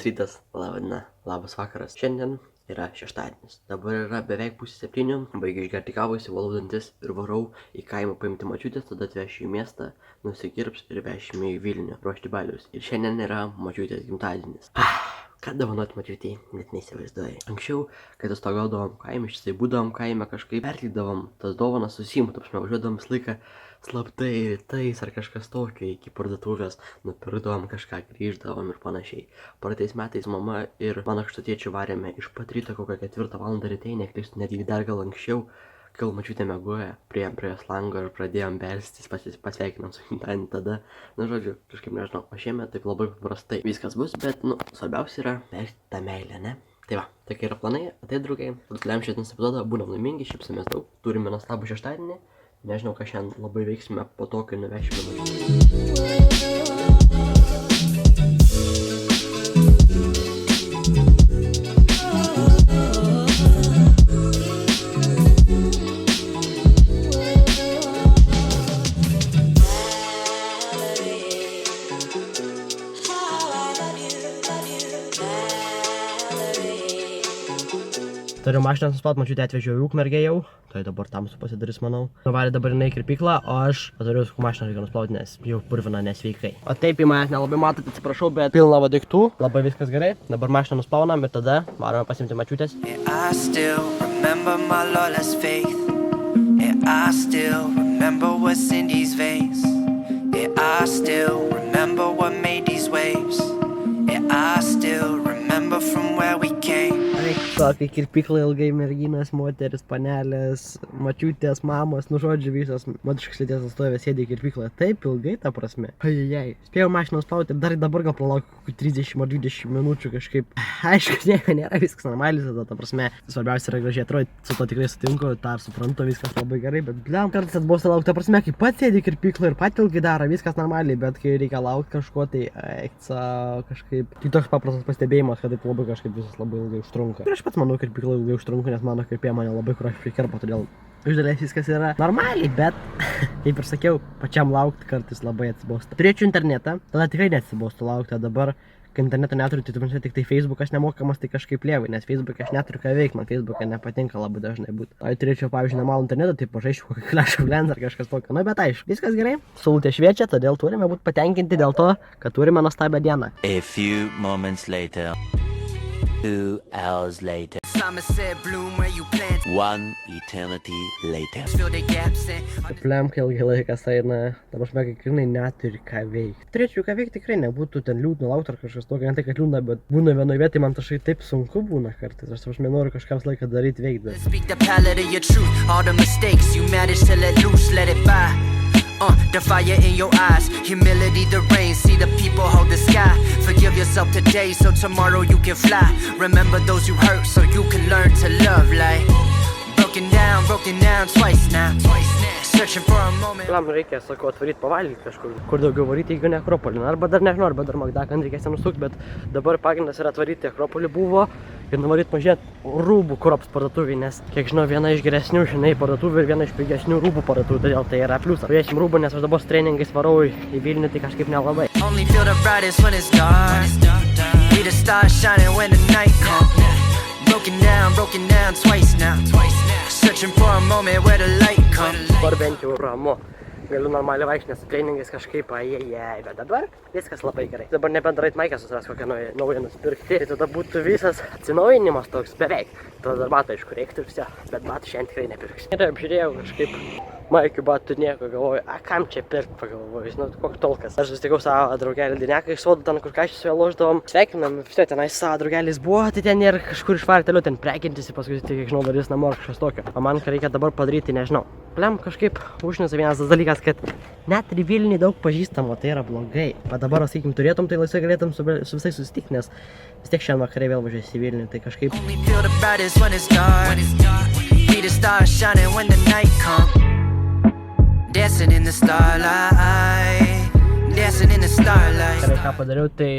rytas, labas vakaras. Šiandien yra šeštadienis. Dabar yra beveik 6:30, baigiu išgerti kavą, įsivalau dantis ir varau į kaimą paimti močiutės, tada atvešiu į miestą, nusikirps ir vešime į Vilnių ruošti balius. Ir šiandien yra močiutės gimtadienis. Ką dovanoti močiutei, net neįsivaizduoju. Anksčiau, kai atostogaudavom kaime, ištisai būdavom kaime, kažkaip perlydavom tas dovanas susiimu, važiuodavom visą laiką slaptai rytais ar kažkas tokio iki parduotuvės, nupirkdavom kažką, grįždavom ir panašiai. Praeitais metais mama ir mano kštotiečių varėme iš pat ryto kokią 4 valandą ryte, neklystu, netgi dar gal anksčiau, kai močiutė miegojo, priėjom prie jos lango ir pradėjom belstis, pasveikinom su gimtadieniu tada. Žodžiu, kažkaip nežinau, o šiemet taip labai paprastai viskas bus, bet, svarbiausia yra perti tą meilę, ne? Tai va, tokie yra planai, draugai. Atliam šiandien epizodą, būnam laimingi, šypsomės daug, turime nuostabų šeštadienį. Nežinau, ką šiandien labai veiksime po to, kai nuvešime močiutę. Turiu mašiną sustot, močiutę atvežiau į Ukmergę jau, tai dabar tamsu pasidarys, manau. Nuvarė dabar jinai į kirpyklą, o aš turiu mašiną reikia nusplauti, nes jau purvina nesveikai. O taip į manęs nelabai matote, atsiprašau, bet pilna va daiktų, labai viskas gerai. Dabar mašiną nusplaunam ir tada varome pasimti močiutės. Tokia kirpykla ilgai merginas, moteris, panelės, mačiutės, mamos, žodžiu visos moteriškos lyties atstovės sėdi į kirpyklą. Taip ilgai, ta prasme. Ajajai. Spėjau mašiną nusplauti, dar dabar gal palaukiu 30 ar 20 minučių kažkaip. Aišku, nieko nėra, viskas normaliai, ta prasme. Svarbiausia yra gražiai atrodyti, su to tikrai sutinku, tą suprantu, viskas labai gerai, bet bliam, kartais atbosta laukti, ta prasme, kai pats sėdi į kirpyklą ir pat ilgai daro, viskas normaliai, bet kai reikia laukti kažko, tai kažkaip. Tai toks paprastas pastebėjimas, kad taip labai kažkaip visas labai ilgai užtrunka. Ir aš pats manau, kirpykla ilgai užtrunka, nes mano kirpėja mane labai kruopščiai kirpo, todėl iš dalies viskas yra normaliai, bet, kaip ir sakiau, pačiam laukti kartais labai atsibosta. Turėčiau internetą, tada tikrai neatsibostu laukti, o dabar, kai interneto neturiu, tai tik tai Facebookas nemokamas, tai kažkaip lievai, nes Facebook'e aš neturiu ką veikti, man Facebook'e nepatinka labai dažnai būti. O jei turėčiau, pavyzdžiui, normalų internetą, tai pažaisčiau kokį Clash of Clans ar kažkas tokio, bet aišku, viskas gerai, saulutė šviečia, todėl turime būti patenkinti dėl to, kad turime nuostabią dieną. A few moments later. 2 hours later. 1 eternity later. Plem, kai ilgai laikas eina, dabar žmėgai tikrai neturi ką veikti. Turėčiau ką veikti, tikrai nebūtų ten liūdna laukti ar kažkas tokio, ne tai kad liūdna, bet būna vienoje vietoje, man taškai taip sunku būna kartais. Aš noriu kažką visą laiką daryti, veikti. The fire in your eyes, humility the rain, see the people hold the sky. Forgive yourself today so tomorrow you can fly. Remember those you hurt so you can learn to love like broken down twice now. Searching for a moment. Plam, reikia, sakau, atvaryti pavalgyti kažkur, kur daugiau varyti, jeigu ne Akropolį. Arba dar nežinau, arba dar Magdaką reikės nusukti, bet dabar pagrindas yra atvaryti Akropolį buvo ir nuvaryti pažiūrėti rūbų Krops parduotuvį, nes, kiek žinau, viena iš geresnių žinai parduotuvių ir viena iš pigesnių rūbų parduotuvų, todėl tai yra pliusas. Turėsim rūbų, nes aš dabar su treningais varau į Vilnių, tai kažkaip nelabai. Only feel the brightest when it's dark. Be the stars shining when the night comes. Broken down twice now. Searching for a moment where the light comes. Dabar bent jau ramu. Galiu normaliai vaikščioti, nes su treningais kažkaip, bet dabar viskas labai gerai. Dabar nebent darait maikę susiras kokią naują nusipirkti, tai tada būtų visas atsinaujinimas toks beveik. Tada dar batų, aišku, reiktų ir viso, bet batų šiandien tikrai nepirksiu. Ir apžiūrėjau kažkaip maikių batų nieko, galvoju, kam čia pirkti, pagalvoju, žinau, koks tolkas. Aš susitikau savo draugelį Dineką iš sodų, ten kur kažkas su juo loždavom. Sveikinam, vis tenais savo draugelis buvo, tai ten ir kažkur išvarė toliau ten prekintis ir paskui, tai, kiek žinau, darys namo ar kažkas tokio. O man, ką reikia dabar padaryti, nežinau. Plem, kažkaip užnisa vienas tas dalykas, kad net ir Vilniui daug pažįstamo, tai yra blogai. Bet dabar, sakykim, turėtum, tai laisvai galėtum su visais susitikti, nes vis tiek šiandien vakarė vėl važiuosi į Vilnių, tai kažkaip. Ką padariau, tai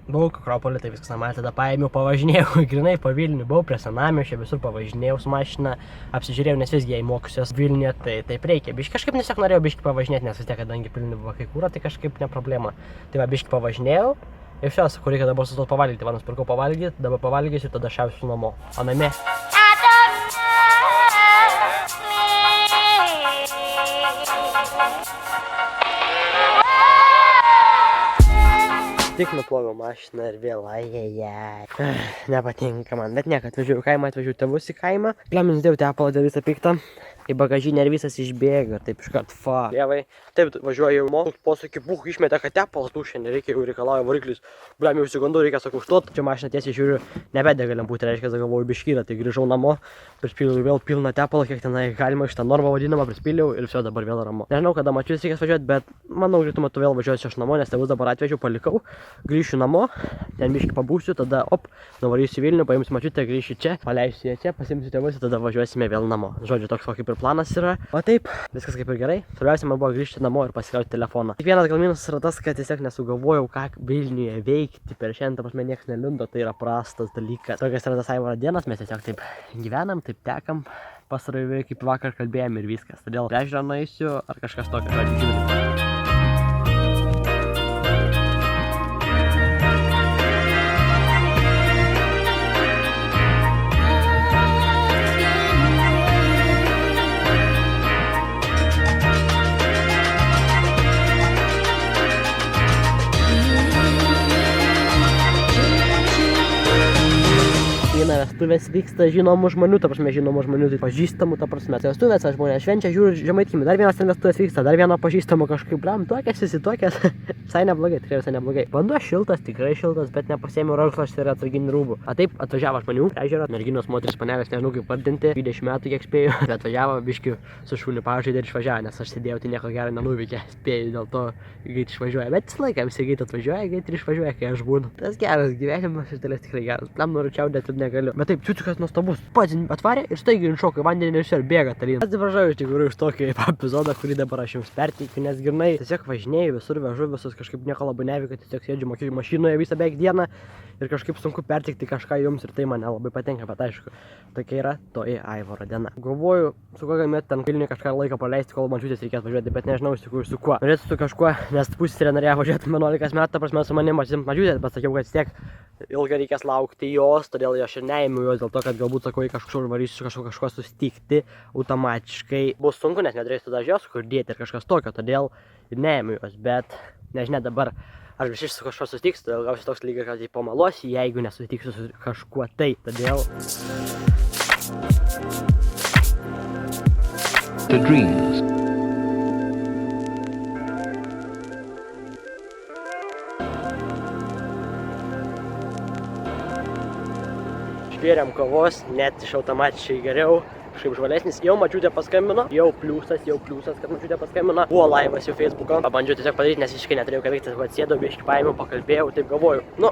buvau Akropolį, tai viskas normaliai, tada paėmiau, pavažinėjau grinai po Vilnių, buvau prie senamiesčio, visur pavažinėjau su mašina, apsižiūrėjau, nes visgi jei mokysiuos Vilniuje, tai taip reikia. Biški kažkaip norėjau biški pavažinėti, nes vis tiek, kadangi pilni buvo kai kūro, tai kažkaip ne problema. Tai va, biški pavažinėjau Ir šios, kur reikia dabar sustot pavalgyti. Va, nusipirkau pavalgyti, dabar pavalgysiu, tada šiausiu namo. O namie. Tik nuploviau mašiną ir vėl, ajajai. Nepatinka man, bet nieko, atvažiuoju į kaimą, atvažiuoju tėvus į kaimą. Klemins dėjau tepalą dėl visą piktą. Į bagažinę ir visas išbėga ir taip iškart fa. Dievai, taip važiuoju jau mokus, posūkį buch išmetė, kad tepalas dušė, nereikia, jau reikalauja variklis. Bliam, jau įsigandau, reikia sakau užtot. Čia mašina tiesiai žiūriu, nebedega lemputė, reiškia, galvoju biškyra, tai grįžau namo, prispyliau vėl pilną tepalą, kiek tenai galima iš tą normą vadinamą, prispyliau ir viso dabar vėl ramu. Nežinau, kada mačius reikės važiuoti, bet manau, greitu metu vėl važiuosiu aš namo, nes tėvus dabar atvežiu, palikau, grįšiu namo, ten biškį pabūsiu, tada op, nuvarysiu Vilnių, paimsiu mačiutę, grįšiu čia, paleisiu ją čia, pasimsiu tėvus ir tada važiuosime vėl namo. Žodžiu, toks kaip ir planas yra. O taip, viskas kaip ir gerai. Svarbiausia man buvo grįžti namo ir pasikrauti telefoną. Tik vienas gal minusas yra tas, kad tiesiog nesugalvojau, ką Vilniuje veikti. Per šiandien, ta prasme, niekas nelindo, tai yra prastas dalykas. Tokias yra tas Aivaro dienas, mes tiesiog taip gyvenam, taip tekam. Pastarojo kaip vakar kalbėjom ir viskas. Todėl ežerą nueisiu ar kažkas tokio, žodžiu, žiūrėti. Vestuvės vyksta žinomų žmonių, ta prasme žinomų žmonių, tai pažįstamų, ta prasme. Tai vestuvės, žmonės švenčia, žiūri Žemaitkiemį, dar vienas ten vestuvės vyksta, dar vieno pažįstamo kažkaip, blam, tuokės, susituokės. Visai neblogai, tikrai visai neblogai. Vanduo šiltas, tikrai šiltas, bet nepasėmiau rankšluosčių ir atsarginių rūbų. A taip, atvažiavo žmonių, ežerą, merginos, moteris, panelės, nežinau kaip vardinti, 20 metų kiek spėjau, bet atvažiavo biškių su šuniu pažaidė ir išvažiavo, nes aš sėdėjau, tai nieko gero nenuveikė, spėjau, dėl to greit išvažiuoja, bet visą laiką visi greit atvažiuoja, greit ir išvažiuoja, kai aš būnu. Tas geras gyvenimas iš dalies tikrai geras. Tam noriu čiaudėti ir negaliu. Bet taip, čiučiukas nuostabus. Pats atvarė ir staigiai iššoko į vandenį ir bėga tolyn. Atsiprašau iš tikrųjų iš tokį epizodą, kurį dabar aš jums perteikiu, nes grynai tiesiog važinėju visur, vežu visus, kažkaip nieko labai neveikia, tiesiog sėdžiu mašinoje visą beveik dieną ir kažkaip sunku perteikti kažką jums ir tai man nelabai patinka, bet aišku, tokia yra toji Aivaro diena. Galvoju, su kuo galime ten Vilniuje kažką laiką praleisti, kol mačiutės reikės važiuoti, bet nežinau iš tikrųjų su kuo. Norėtų su kažkuo, nes pusseserė norėjo važiuoti 11 metų, ta prasme su manim atsimt mačiutės, bet sakiau, kad vis tiek ilgai reikės laukti jos, todėl aš ir neėmiau jos dėl to, kad galbūt sakau, kažkur varysiu kažko susitikti, automatiškai bus sunku, nes neturėsiu dažios, kur dėti ir kažkas tokio, todėl ir neėmiau jos, bet nežinia dabar, aš vis su kažko susitiksiu, todėl gausiu toks lygiai, kad pamaluosiu, jeigu nesutiksiu su kažkuo tai, todėl... The dreams. Išgėrėm kavos, net iš automatiškai geriau, kažkaip žvalesnis. Jau mačiutė paskambino, jau pliusas, kad mačiutė paskambino. Buvo laivas jau Facebook'o, pabandžiau tiesiog padaryti, nes visiškai neturėjau ką veikti, atsėdau, biškį paėmiau, pakalbėjau, taip galvoju. Nu,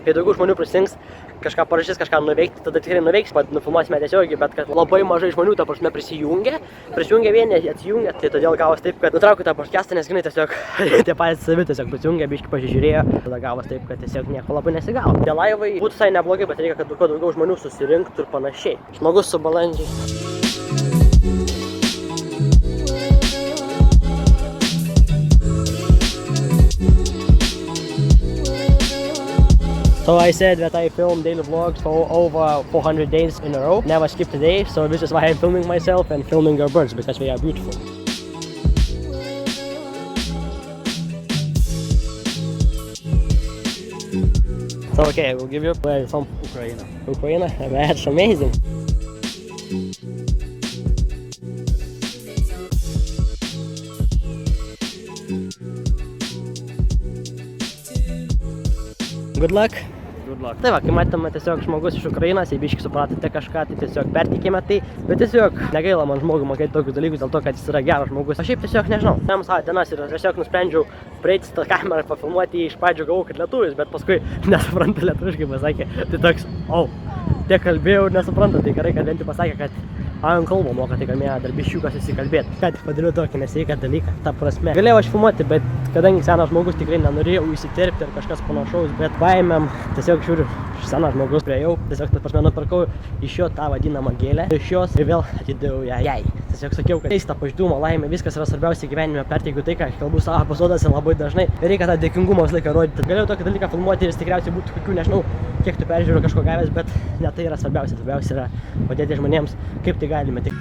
kai daugiau žmonių prisijungs, kažką parašys, kažką nuveikti, tada tikrai nuveiks, nufilmuosime tiesiogiai, bet kad labai mažai žmonių ta prasme prisijungia vieni, atsijungia, tai todėl gavos taip, kad nutraukiu tą podcastą, nes grinai tiesiog tie patys savi tiesiog prisijungia, biškį pažiūrėjo, tada gavos taip, kad tiesiog nieko labai nesigavo. Tie laivai būtų visai neblogai, bet reikia, kad kuo daugiau žmonių susirinktų ir panašiai. Žmogus su balandžiais. So I said that I film daily vlogs for over 400 days in a row, never skipped a day, so this is why I'm filming myself and filming our birds, because they are beautiful. So okay, we'll give you where from Ukraine. Ukraine? That's amazing. Good luck. Tai va, kai matėme tiesiog žmogus iš Ukrainos, jei biškį supratote kažką, tai tiesiog pertikime tai, bet tiesiog negaila man žmogui mokėti tokius dalykus dėl to, kad jis yra geras žmogus. Aš šiaip tiesiog nežinau, tam savo dienas ir tiesiog nusprendžiau prieiti tą kamerą ir pafilmuoti, iš pradžių galvojau, kad lietuvis, bet paskui nesupranta lietuviškai pasakė, tai toks, tiek kalbėjau ir nesupranta, tai gerai, kad bent jau pasakė, kad anglų kalbą moka, tai gal mėgė dar biščiukas įsikalbėti. Ką tik padariau tokį nesveiką dalyką, ta prasme. Galėjau aš filmuoti, bet kadangi senas žmogus tikrai nenorėjau įsiterpti ar kažkas panašaus, bet paėmėm, tiesiog žiūriu, senas žmogus priejau, tiesiog ta prasme nupirkau iš jo tą vadinamą gėlę, iš jos ir vėl atidaviau ją jai. Tiesiog sakiau, kad keista paždumo laimė, viskas yra svarbiausia gyvenime, perteikiu tai, ką kalbu savo epizodose labai dažnai. Ir reikia tą dėkingumą visą laiką rodyti. Galėjau tokį dalyką filmuoti ir jis tikriausiai būtų kokių, nežinau, kiek tu peržiūrų kažko gavęs, bet ne tai yra svarbiausia. Svarbiausia yra padėti žmonėms, kaip tai galime. Tik.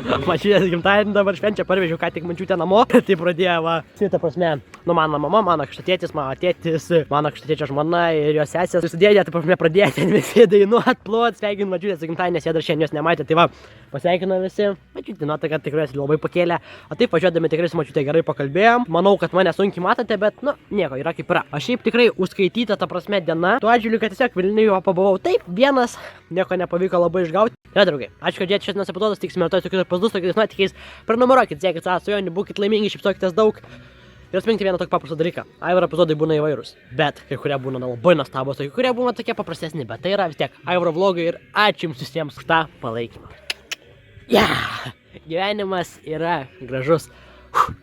Mačiutės gimtadienį dabar švenčia, parvežiau ką tik mačiutę namo. Tai pradėjo, va, ta prasme, nu mano mama, mano krikštatėtis, mano tėtis, mano krikštatėčio žmona ir jos sesės. Susidėdė, tai prasme, pradėjo ten visi dainuot, plot, sveikint mačiutės gimtadienį, nes jie dar šiandien jos nematė. Tai va, pasveikino visi. Mačiutė, nuotaika tikrai labai pakėlė. O taip važiuodami tikrai su mačiutė gerai pakalbėjom. Manau, kad mane sunkiai matote, bet, nu, nieko, yra kaip yra. Aš šiaip tikrai užskaityta, ta prasme, diena. Tuo atžvilgiu, kad tiesiog Vilniuje pabuvau taip, vienas, nieko nepavyko labai išgauti. Ja, draugai, ačiū, kad žiūrėjote šiandienos epizodas, tiksime ir tokius epizodas, tokiais nuotykiais. Prenumeruokit, siekit savo svajonių, būkit laimingi, šypsokitės daug. Ir atminkite vieną tokį paprastą dalyką. Aivaro epizodai būna įvairūs, bet kai kurie būna labai nuostabūs, kai kurie būna tokie paprastesni, bet tai yra vis tiek Aivaro vlogai ir ačiū jums visiems už tą palaikymą. Gyvenimas yra gražus.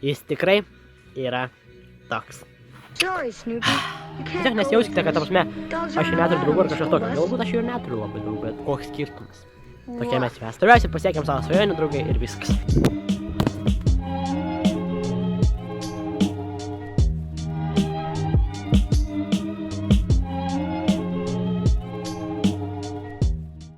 Jis tikrai yra toks. Tiesiog nesijauskite, kad, ta prasme, aš jau neturiu draugų ar kažkas tokio. Galbūt aš jau neturiu labai draugų, bet koks skirtumas. Tokie mes esame. Svarbiausia, pasiekėm savo svajonių, draugai, ir viskas.